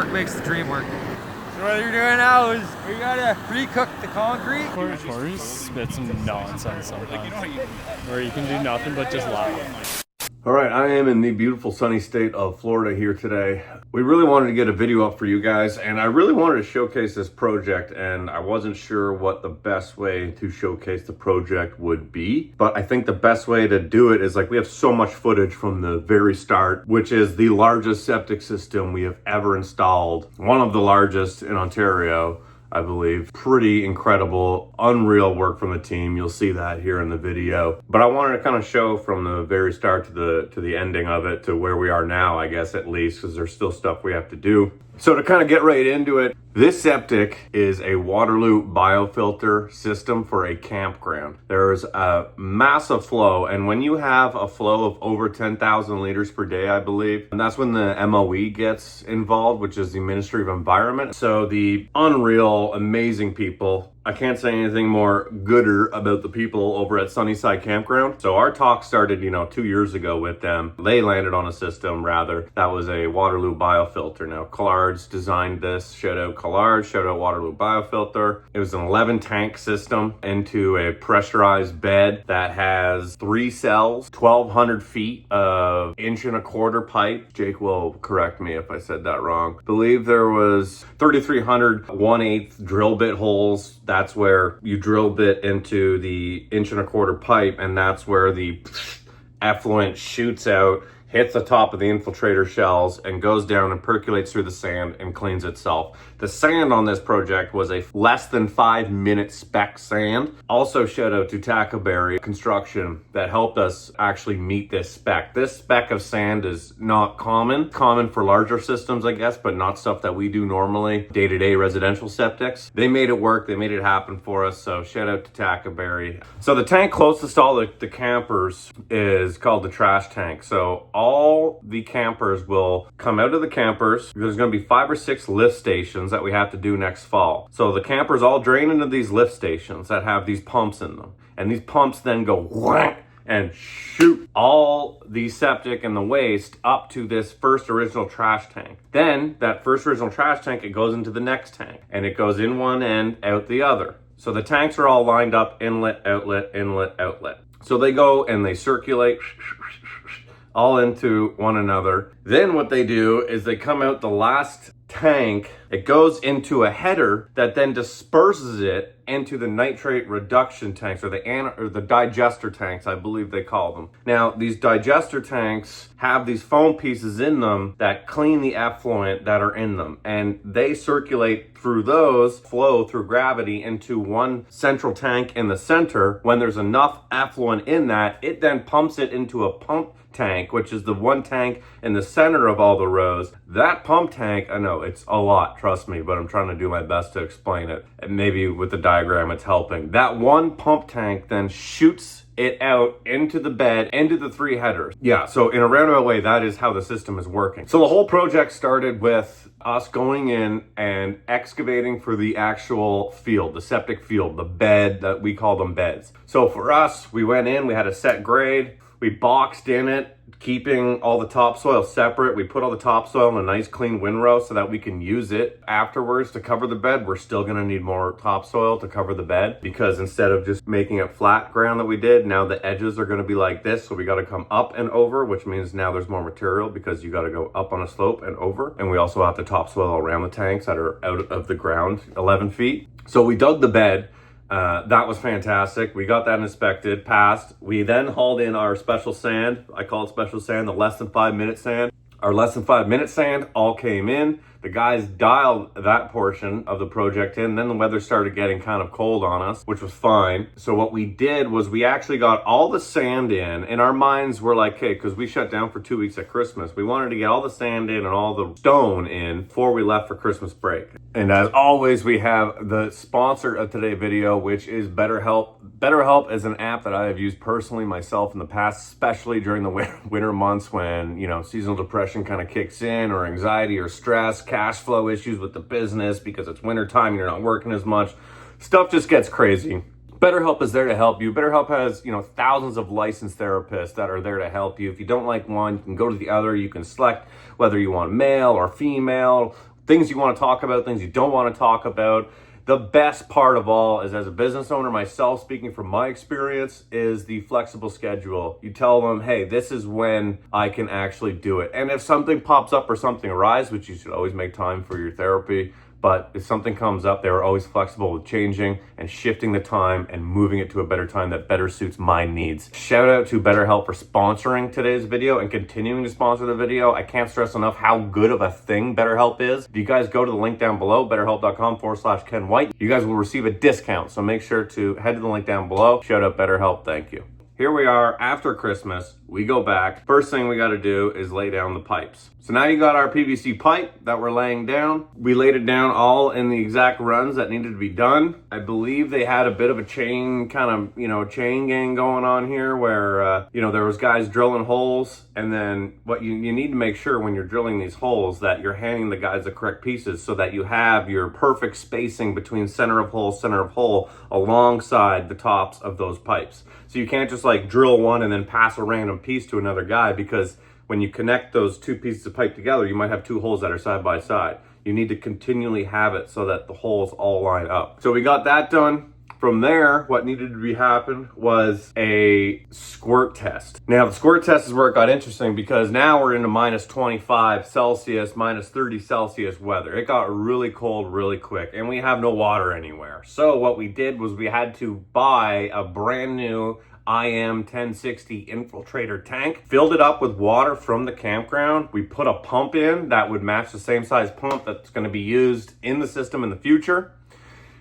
teamwork makes the dream work. So what you're doing now is we gotta pre-cook the concrete. Corey spit some nonsense sometimes, where you can do nothing but just laugh. All right, I am in the beautiful sunny state of Florida here today. We really wanted to get a video up for you guys, and I really wanted to showcase this project, and I wasn't sure what the best way to showcase the project would be. But I think the best way to do it is, like, we have so much footage from the very start, which is the largest septic system we have ever installed. One of the largest in Ontario, I believe. Pretty incredible, unreal work from the team. You'll see that here in the video. But I wanted to kind of show from the very start to the ending of it, to where we are now, I guess, at least, because there's still stuff we have to do. So to kind of get right into it, this septic is a water loop biofilter system for a campground. There's a massive flow, and when you have a flow of over 10,000 liters per day, I believe, and that's when the MOE gets involved, which is the Ministry of Environment. So the unreal, amazing people, I can't say anything more gooder about the people over at Sunnyside Campground. So our talk started, 2 years ago with them. They landed on a system, rather, that was a water loop biofilter. Now, Collard's designed this. Shout out Collard, shout out water loop biofilter. It was an 11 tank system into a pressurized bed that has 3 cells, 1,200 feet of 1.25 inch pipe. Jake will correct me if I said that wrong. I believe there was 3,300 1/8 drill bit holes. That's where you drill bit into the 1.25 inch pipe, and that's where the effluent shoots out, hits the top of the infiltrator shells, and goes down and percolates through the sand and cleans itself. The sand on this project was a less than 5-minute spec sand. Also, shout out to Tackleberry Construction that helped us actually meet this spec. This spec of sand is not common for larger systems, I guess, but not stuff that we do normally, day-to-day residential septics. They made it work, they made it happen for us, so shout out to Tackleberry. So the tank closest to all the campers is called the trash tank. So all the campers will come out of the campers. There's going to be 5 or 6 lift stations that we have to do next fall. So the campers all drain into these lift stations that have these pumps in them. And these pumps then go whack and shoot all the septic and the waste up to this first original trash tank. Then that first original trash tank, it goes into the next tank. And it goes in one end, out the other. So the tanks are all lined up, inlet, outlet, inlet, outlet. So they go and they circulate all into one another. Then what they do is they come out the last tank, it goes into a header that then disperses it into the nitrate reduction tanks, or the digester tanks, I believe they call them. Now, these digester tanks have these foam pieces in them that clean the effluent that are in them, and they circulate through those, flow through gravity into one central tank in the center. When there's enough effluent in that, it then pumps it into a pump tank, which is the one tank in the center of all the rows. That pump tank, I know it's a lot, trust me, but I'm trying to do my best to explain it. And maybe with the diagram it's helping. That one pump tank then shoots it out into the bed, into the 3 headers. Yeah, so in a roundabout way, that is how the system is working. So the whole project started with us going in and excavating for the actual field, the septic field, the bed, that we call them beds. So for us, we went in, we had a set grade, we boxed in it, keeping all the topsoil separate. We put all the topsoil in a nice clean windrow so that we can use it afterwards to cover the bed. We're still gonna need more topsoil to cover the bed, because instead of just making it flat ground that we did, now the edges are gonna be like this. So we gotta come up and over, which means now there's more material because you gotta go up on a slope and over. And we also have the topsoil around the tanks that are out of the ground, 11 feet. So we dug the bed. That was fantastic. We got that inspected, passed. We then hauled in our special sand. I call it special sand, the less than 5-minute sand. Our less than 5-minute sand all came in. The guys dialed that portion of the project in. Then the weather started getting kind of cold on us, which was fine. So what we did was we actually got all the sand in. In our minds, we're like, okay, because we shut down for 2 weeks at Christmas. We wanted to get all the sand in and all the stone in before we left for Christmas break. And as always, we have the sponsor of today's video, which is BetterHelp. BetterHelp is an app that I have used personally myself in the past, especially during the winter months when, seasonal depression kind of kicks in, or anxiety or stress, cash flow issues with the business because it's winter time, you're not working as much. Stuff just gets crazy. BetterHelp is there to help you. BetterHelp has, thousands of licensed therapists that are there to help you. If you don't like one, you can go to the other. You can select whether you want male or female, things you want to talk about, things you don't want to talk about. The best part of all is, as a business owner myself, speaking from my experience, is the flexible schedule. You tell them, hey, this is when I can actually do it. And if something pops up or something arises, which you should always make time for your therapy, but if something comes up, they're always flexible with changing and shifting the time and moving it to a better time that better suits my needs. Shout out to BetterHelp for sponsoring today's video and continuing to sponsor the video. I can't stress enough how good of a thing BetterHelp is. If you guys go to the link down below, betterhelp.com/Ken White, you guys will receive a discount. So make sure to head to the link down below. Shout out BetterHelp. Thank you. Here we are after Christmas. We go back. First thing we got to do is lay down the pipes. So now you got our PVC pipe that we're laying down. We laid it down all in the exact runs that needed to be done. I believe they had a bit of a chain chain gang going on here where, there was guys drilling holes. And then what you need to make sure when you're drilling these holes that you're handing the guys the correct pieces so that you have your perfect spacing between center of hole alongside the tops of those pipes. So you can't just like drill one and then pass a random piece to another guy, because when you connect those two pieces of pipe together, you might have two holes that are side by side. You need to continually have it so that the holes all line up. So we got that done. From there, what needed to be happen was a squirt test. Now, the squirt test is where it got interesting, because now we're into -25 Celsius, -30 Celsius weather. It got really cold really quick, and we have no water anywhere. So what we did was we had to buy a brand new IM 1060 infiltrator tank, filled it up with water from the campground. We put a pump in that would match the same size pump that's going to be used in the system in the future.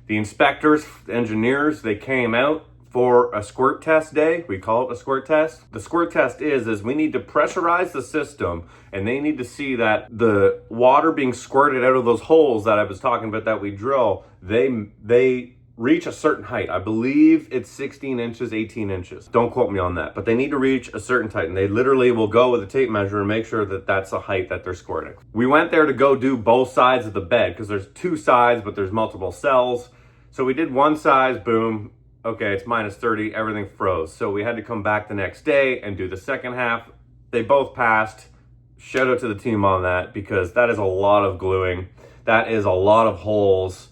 The inspectors, the engineers, they came out for a squirt test day. We call it a squirt test. The squirt test is we need to pressurize the system, and they need to see that the water being squirted out of those holes that I was talking about that we drill, they reach a certain height. I believe it's 16 inches, 18 inches. Don't quote me on that, but they need to reach a certain height, and they literally will go with a tape measure and make sure that that's the height that they're squirting. We went there to go do both sides of the bed, because there's two sides, but there's multiple cells. So we did one side, boom, okay, it's -30, everything froze. So we had to come back the next day and do the second half. They both passed. Shout out to the team on that, because that is a lot of gluing. That is a lot of holes.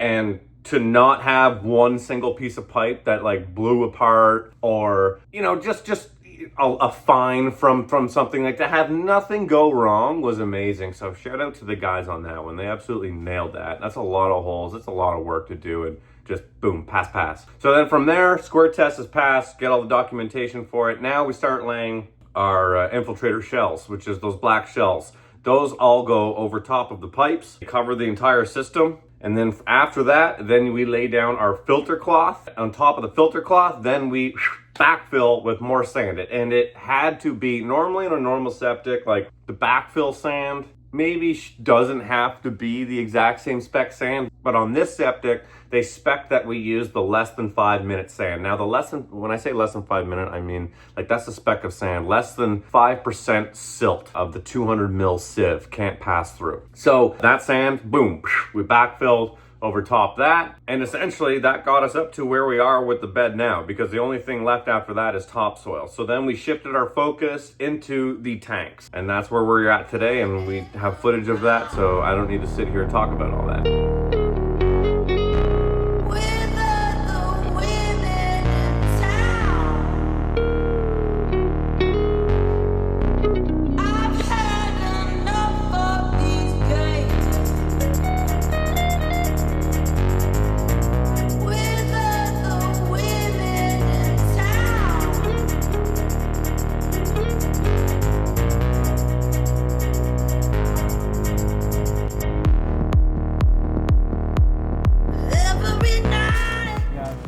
And to not have one single piece of pipe that like blew apart, or, just a fine from something like that, have nothing go wrong, was amazing. So shout out to the guys on that one. They absolutely nailed that. That's a lot of holes. It's a lot of work to do, and just boom, pass. So then from there, squirt test is passed, get all the documentation for it. Now we start laying our infiltrator shells, which is those black shells. Those all go over top of the pipes, cover the entire system. And then after that, then we lay down our filter cloth. On top of the filter cloth, then we backfill with more sand. And it had to be, normally in a normal septic, like the backfill sand maybe doesn't have to be the exact same spec sand, but on this septic, they spec that we use the less than 5 minute sand. Now when I say less than 5 minute, I mean like that's the spec of sand. Less than 5% silt of the 200 mil sieve can't pass through. So that sand, boom, we backfilled over top that, and essentially that got us up to where we are with the bed now, because the only thing left after that is topsoil. So then we shifted our focus into the tanks, and that's where we're at today, and we have footage of that, so I don't need to sit here and talk about all that.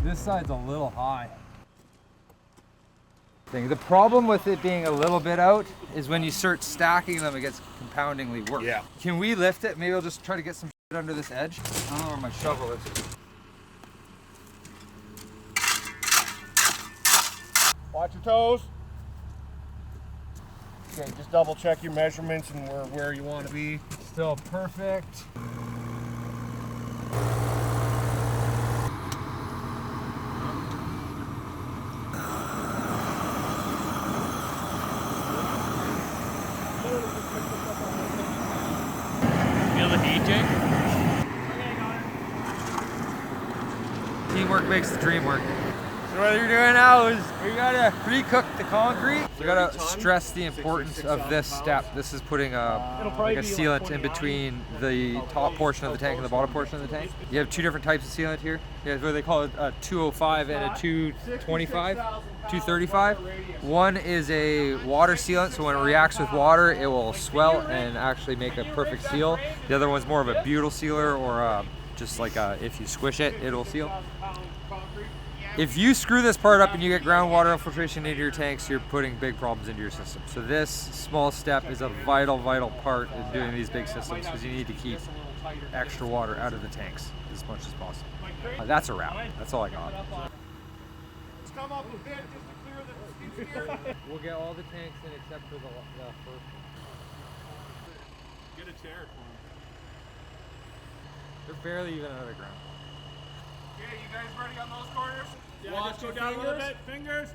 This side's a little high. The problem with it being a little bit out is when you start stacking them, it gets compoundingly worse. Yeah. Can we lift it? Maybe I'll just try to get some shit under this edge. I don't know where my shovel is. Watch your toes. Okay, just double check your measurements and where you want to be. Still perfect. Jake. Teamwork makes the dream work. So what you're doing now is we gotta pre-cook the concrete. We gotta stress the importance of this step. This is putting like a sealant in between the top portion of the tank and the bottom portion of the tank. You have two different types of sealant here. You have what they call a 205 and a 225, 235. One is a water sealant, so when it reacts with water, it will swell and actually make a perfect seal. The other one's more of a butyl sealer, or just like if you squish it, it'll seal. If you screw this part up and you get groundwater infiltration into your tanks, you're putting big problems into your system. So this small step is a vital part in doing these big systems, because you need to keep extra water out of the tanks as much as possible. That's a wrap. That's all I got. Let's come up a bit just to clear the skid steer. We'll get all the tanks in except for the first one. Get a chair for him. They're barely even out of the ground. Okay, you guys ready on those corners? Yeah, Watch just go your down a little fingers. bit. Fingers.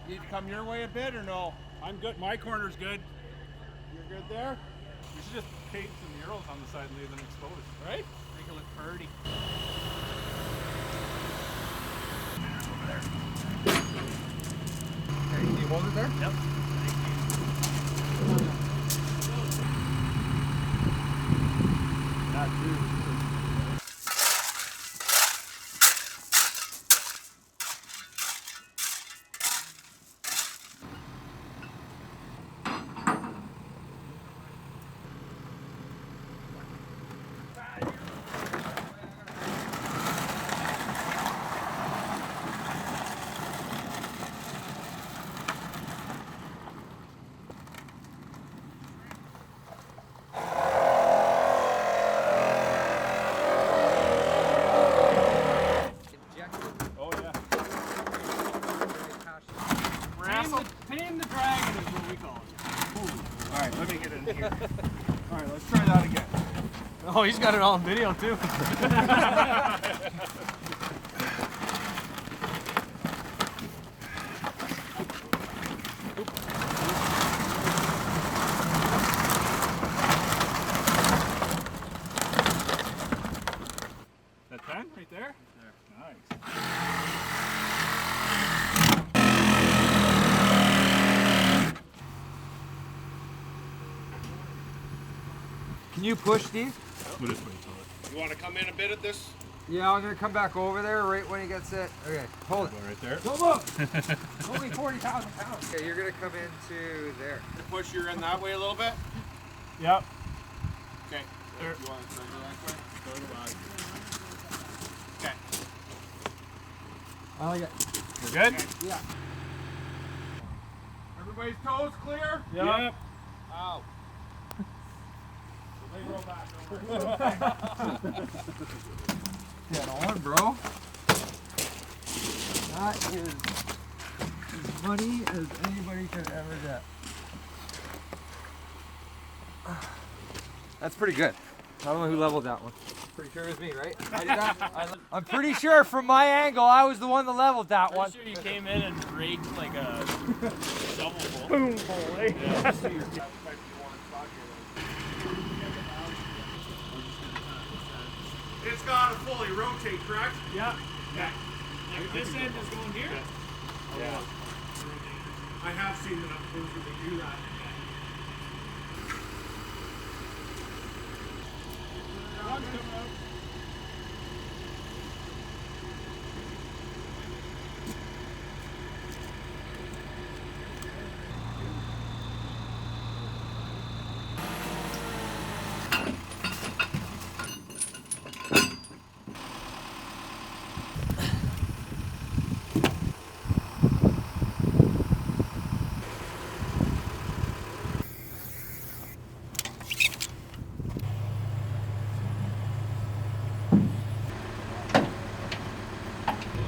Need to come your way a bit or no? I'm good. My corner's good. You're good there? We should just paint some murals on the side and leave them exposed, right? Make it look pretty. Okay, can you hold it there? Yep. Not too. Oh yeah. Tame the dragon is what we call it. All right, let me get in here. All right, let's try that again. Oh, he's got it all on video too. That 10 right there? Nice. Can you push these? We'll just wait till it. You want to come in a bit at this? Yeah, I'm gonna come back over there right when he gets it. Okay, hold it. Go right there. Don't move! Only 40,000 pounds. Okay, you're gonna come into there. Push your in that way a little bit. Yep. Okay. There. You want to turn it that way? Go to left. Okay. I like it. We're good? Yeah. Everybody's toes clear? Yep. Ow. Get on, bro. That is as money as anybody could ever get. That's pretty good. I don't know who leveled that one. Pretty sure it was me, right? I did that. I'm pretty sure from my angle, I was the one that leveled that one. Sure you came in and raked like a shovel full. Boom, hole, eh? It's got to fully rotate, correct? Yeah. Okay. This end is going here? Yeah. I have seen enough things where they do that. Dog's coming out.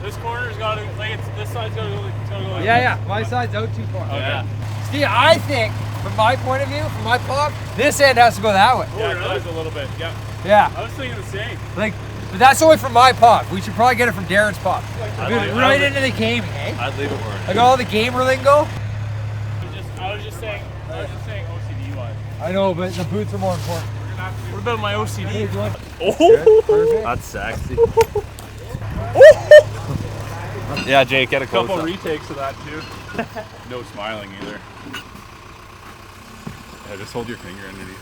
This corner's got to, like, this side's got to go, like Yeah, my side's out too far. Yeah. Steve, I think, from my point of view, from my pop, this end has to go that way. Yeah, it does a little bit. Yeah. Yeah. I was thinking the same. Like, but that's only from my pop. We should probably get it from Darren's pop. Dude, right into the gaming, eh? I'd leave it where it Like all the gamer lingo. is. I was just saying OCD wise. I know, but the boots are more important. What about my OCD? Oh, that's sexy. Yeah, Jake, get a close Couple up. retakes of that too. No smiling either. Yeah, just hold your finger underneath.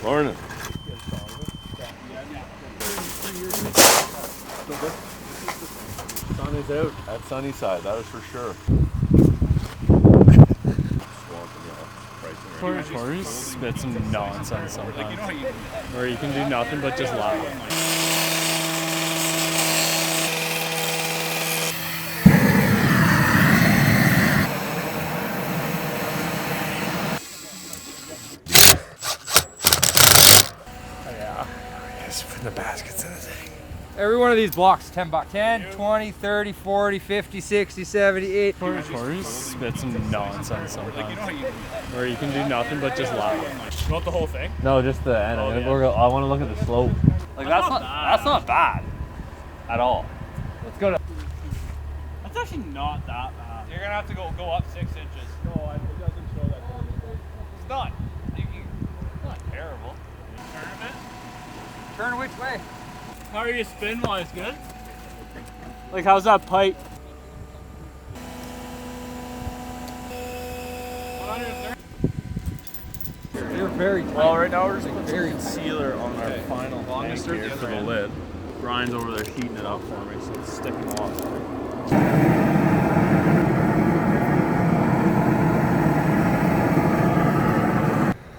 Morning. Sun is out at Sunnyside, that is for sure. Tori's spit some nonsense sometimes, where you can do nothing but just laugh. Putting the baskets in the thing. Every one of these blocks, 10 bucks. 10, 20, 30, 40, 50, 60, 70, 80. Tori's spit some nonsense sometimes, where you can do nothing but just laugh. You want the whole thing? No, just the end. Oh, yeah. I want to look at the slope. Like that's not bad at all. Let's go to. That's actually not that bad. You're gonna have to go up 6 inches. No, it doesn't show that. It's not. It's not terrible. Turn a bit. Turn which way? How are you spin wise? Good? Like how's that pipe? 130. They're very tight. Well, right now we're just putting concealer on our final tank here for the lid. Brian's over there heating it up for me, so it's sticking off.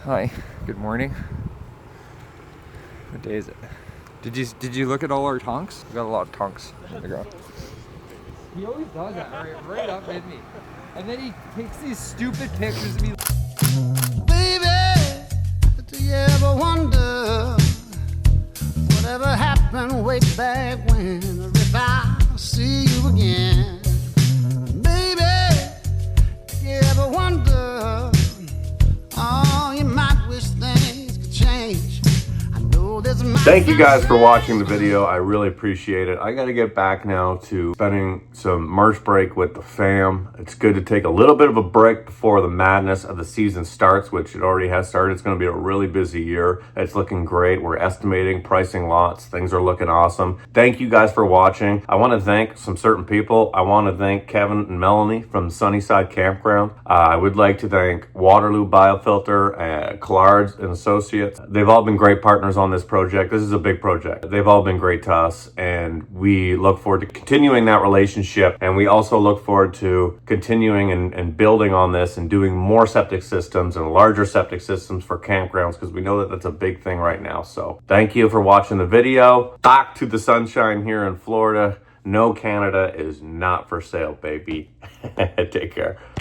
Hi, good morning. What day is it? Did you look at all our tonks? We got a lot of tonks on the ground. He always does that right up at me. And then he takes these stupid pictures of me. Baby, do you ever wonder whatever happened way back when? Or if I see you again? Baby, do you ever wonder? Oh, you might wish things could change. I know there's Thank you guys for watching the video. I really appreciate it. I got to get back now to spending some March break with the fam. It's good to take a little bit of a break before the madness of the season starts, which it already has started. It's going to be a really busy year. It's looking great. We're estimating, pricing lots. Things are looking awesome. Thank you guys for watching. I want to thank some certain people. I want to thank Kevin and Melanie from Sunnyside Campground. I would like to thank Waterloo Biofilter, Collards and Associates. They've all been great partners on this project. This is a big project. They've all been great to us, and we look forward to continuing that relationship. And we also look forward to continuing and building on this and doing more septic systems and larger septic systems for campgrounds, because we know that that's a big thing right now. So thank you for watching the video. Back to the sunshine here in Florida. No, Canada is not for sale, baby. Take care.